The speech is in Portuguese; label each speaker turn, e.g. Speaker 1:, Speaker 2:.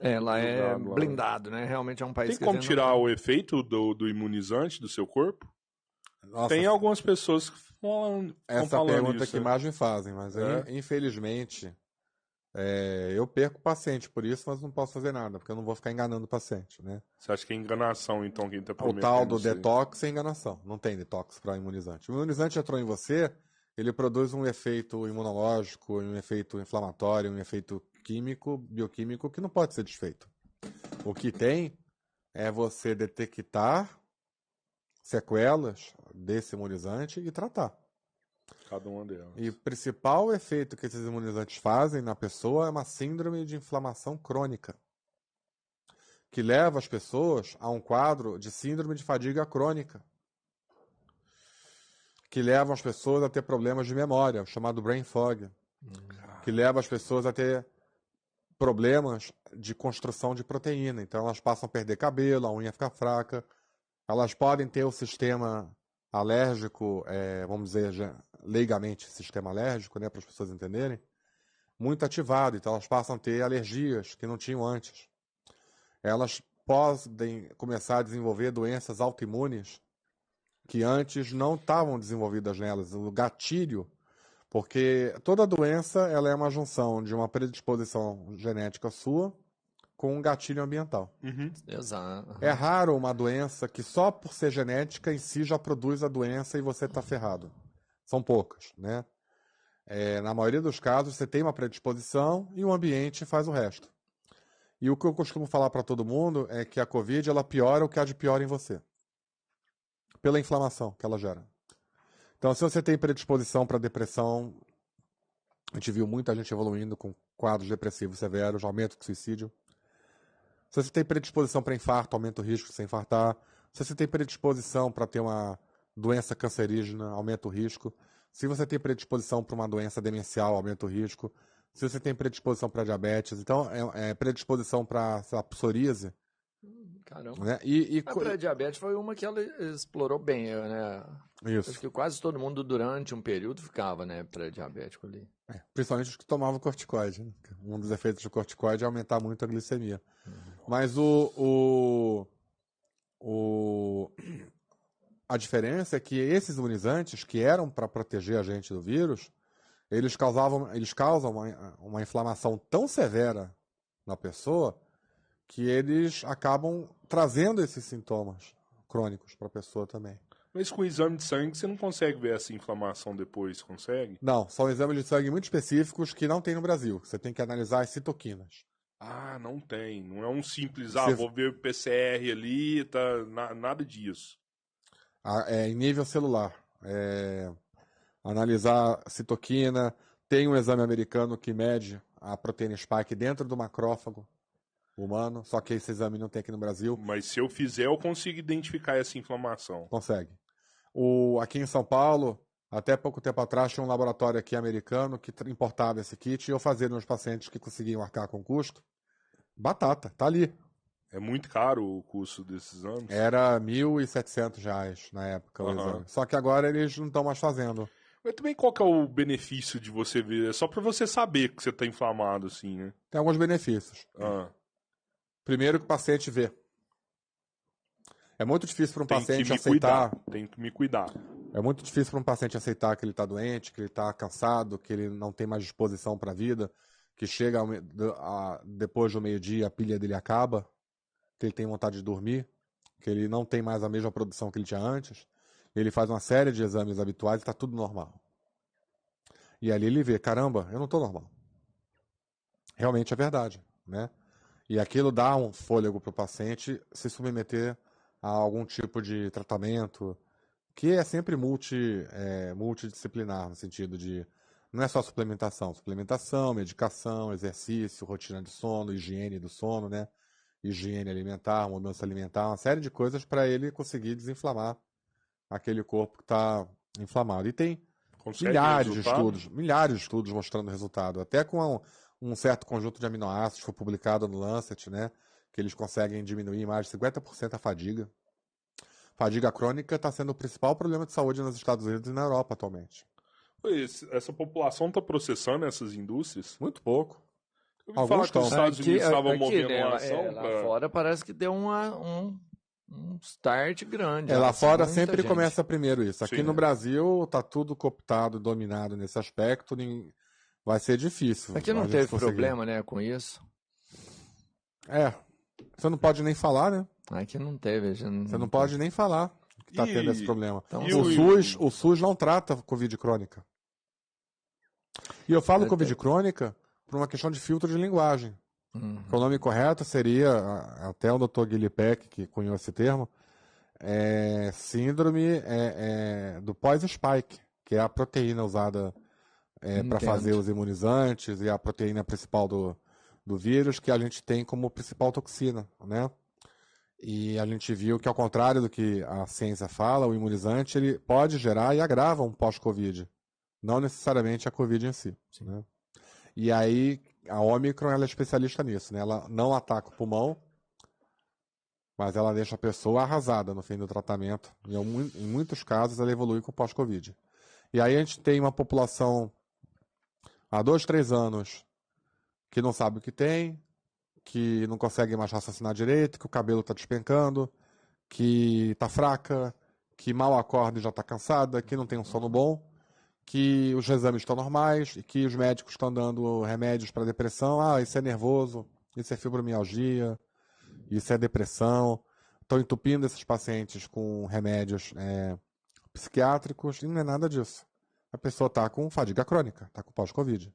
Speaker 1: bem
Speaker 2: Lá é
Speaker 1: julgado lá.
Speaker 2: blindado, né? Realmente é um país
Speaker 1: Tem
Speaker 2: que
Speaker 1: como
Speaker 2: eles
Speaker 1: tirar
Speaker 2: não...
Speaker 1: o efeito do imunizante do seu corpo?
Speaker 3: Nossa,
Speaker 1: Tem algumas pessoas que ficam
Speaker 3: essa
Speaker 1: falando
Speaker 3: pergunta
Speaker 1: isso.
Speaker 3: que
Speaker 1: Né?
Speaker 3: mais me fazem, mas infelizmente eu perco o paciente por isso, mas não posso fazer nada, porque eu não vou ficar enganando o paciente, né?
Speaker 1: Você acha que é enganação, então, quem tá
Speaker 3: O
Speaker 1: prometendo
Speaker 3: tal do
Speaker 1: isso aí?
Speaker 3: detox é enganação. Não tem detox para imunizante. O imunizante entrou em você, ele produz um efeito imunológico, um efeito inflamatório, um efeito químico, bioquímico, que não pode ser desfeito. O que tem é você detectar sequelas desse imunizante e tratar.
Speaker 1: Cada uma delas.
Speaker 3: E o principal efeito que esses imunizantes fazem na pessoa é uma síndrome de inflamação crônica, que leva as pessoas a um quadro de síndrome de fadiga crônica, que leva as pessoas a ter problemas de memória, chamado brain fog, que leva as pessoas a ter problemas de construção de proteína. Então elas passam a perder cabelo, a unha fica fraca, elas podem ter o sistema alérgico, vamos dizer, leigamente, sistema alérgico, né, para as pessoas entenderem, muito ativado. Então elas passam a ter alergias que não tinham antes. Elas podem começar a desenvolver doenças autoimunes que antes não estavam desenvolvidas nelas. O gatilho, porque toda doença ela é uma junção de uma predisposição genética sua com um gatilho ambiental.
Speaker 2: Exato.
Speaker 3: É raro uma doença que só por ser genética em si já produz a doença e você está ferrado. São poucas, né? Na maioria dos casos, você tem uma predisposição e o ambiente faz o resto. E o que eu costumo falar para todo mundo é que a Covid ela piora o que há de pior em você. Pela inflamação que ela gera. Então, se você tem predisposição para depressão, a gente viu muita gente evoluindo com quadros depressivos severos, aumento de suicídio. Se você tem predisposição para infarto, aumenta o risco de se infartar. Se você tem predisposição para ter uma doença cancerígena, aumenta o risco. Se você tem predisposição para uma doença demencial, aumenta o risco. Se você tem predisposição para diabetes, então predisposição para psoríase.
Speaker 2: Caramba.
Speaker 3: Né?
Speaker 2: A pré-diabetes foi uma que ela explorou bem, né?
Speaker 3: Isso.
Speaker 2: Acho que quase todo mundo durante um período ficava, né, pré-diabético ali.
Speaker 3: Principalmente os que tomavam corticoide. Né? Um dos efeitos do corticoide é aumentar muito a glicemia. Mas a diferença é que esses imunizantes, que eram para proteger a gente do vírus, eles causam uma inflamação tão severa na pessoa que eles acabam trazendo esses sintomas crônicos para a pessoa também.
Speaker 1: Mas com o exame de sangue você não consegue ver essa inflamação depois, consegue?
Speaker 3: Não, são exames de sangue muito específicos que não tem no Brasil. Você tem que analisar as citoquinas.
Speaker 1: Ah, não tem. Não é um simples,
Speaker 3: Você-
Speaker 1: vou ver o PCR ali, tá, nada disso.
Speaker 3: Em nível celular. Analisar a citoquina. Tem um exame americano que mede a proteína spike dentro do macrófago humano, só que esse exame não tem aqui no Brasil.
Speaker 1: Mas se eu fizer, eu consigo identificar essa inflamação.
Speaker 3: Consegue. Aqui em São Paulo, até pouco tempo atrás, tinha um laboratório aqui americano que importava esse kit e eu fazia nos pacientes que conseguiam arcar com custo. Batata, tá ali.
Speaker 1: É muito caro o custo desses exames?
Speaker 3: Era R$ 1.700 na época o exame. Só que agora eles não estão mais fazendo.
Speaker 1: Mas também qual que é o benefício de você ver? É só pra você saber que você tá inflamado, assim, né?
Speaker 3: Tem alguns benefícios. Primeiro que o paciente vê. É muito difícil para um paciente aceitar.
Speaker 1: Tem que me cuidar.
Speaker 3: É muito difícil para um paciente aceitar que ele está doente, que ele está cansado, que ele não tem mais disposição para a vida, que chega depois do meio-dia a pilha dele acaba, que ele tem vontade de dormir, que ele não tem mais a mesma produção que ele tinha antes. Ele faz uma série de exames habituais e está tudo normal. E ali ele vê, caramba, eu não estou normal. Realmente é verdade, né? E aquilo dá um fôlego para o paciente se submeter a algum tipo de tratamento, que é sempre multidisciplinar, no sentido de não é só suplementação, medicação, exercício, rotina de sono, higiene do sono, né? Higiene alimentar, mudança alimentar, uma série de coisas para ele conseguir desinflamar aquele corpo que está inflamado. E tem milhares de estudos mostrando resultado, até com um certo conjunto de aminoácidos foi publicado no Lancet, né? Que eles conseguem diminuir em mais de 50% a fadiga. Fadiga crônica está sendo o principal problema de saúde nos Estados Unidos e na Europa atualmente.
Speaker 1: Essa população está processando essas indústrias?
Speaker 3: Muito pouco.
Speaker 1: Eu ouvi
Speaker 3: Alguns
Speaker 1: falar que
Speaker 3: estão.
Speaker 1: os Estados Unidos estavam movendo
Speaker 2: né,
Speaker 1: uma ação
Speaker 2: lá
Speaker 1: pra...
Speaker 2: fora parece que deu um start grande.
Speaker 3: Lá
Speaker 2: assim,
Speaker 3: fora
Speaker 2: muita
Speaker 3: sempre
Speaker 2: gente.
Speaker 3: começa primeiro isso. Aqui
Speaker 1: Sim.
Speaker 3: no Brasil tá tudo cooptado, dominado nesse aspecto. Vai ser difícil.
Speaker 2: Aqui
Speaker 3: a
Speaker 2: não
Speaker 3: gente
Speaker 2: teve
Speaker 3: conseguir.
Speaker 2: problema, né, com isso.
Speaker 3: Você não pode nem falar, né?
Speaker 2: Aqui não teve.
Speaker 3: Você não pode nem falar que tá tendo esse problema.
Speaker 2: Então,
Speaker 1: E
Speaker 3: O SUS não trata Covid crônica. E eu falo Covid crônica por uma questão de filtro de linguagem. O nome correto seria, até o Dr. Guilherme Peck, que cunhou esse termo, síndrome do pós-spike, que é a proteína usada para fazer os imunizantes e a proteína principal do vírus, que a gente tem como principal toxina, né? E a gente viu que, ao contrário do que a ciência fala, o imunizante ele pode gerar e agrava um pós-Covid, não necessariamente a Covid em si. Né? E aí, a Omicron ela é especialista nisso, né? Ela não ataca o pulmão, mas ela deixa a pessoa arrasada no fim do tratamento. Em muitos casos, ela evolui com pós-Covid. E aí a gente tem uma população há 2, 3 anos que não sabe o que tem, que não consegue mais raciocinar direito, que o cabelo está despencando, que está fraca, que mal acorda e já está cansada, que não tem um sono bom, que os exames estão normais e que os médicos estão dando remédios para depressão. Ah, isso é nervoso, isso é fibromialgia, isso é depressão. Estão entupindo esses pacientes com remédios psiquiátricos e não é nada disso. A pessoa está com fadiga crônica, está com pós-Covid.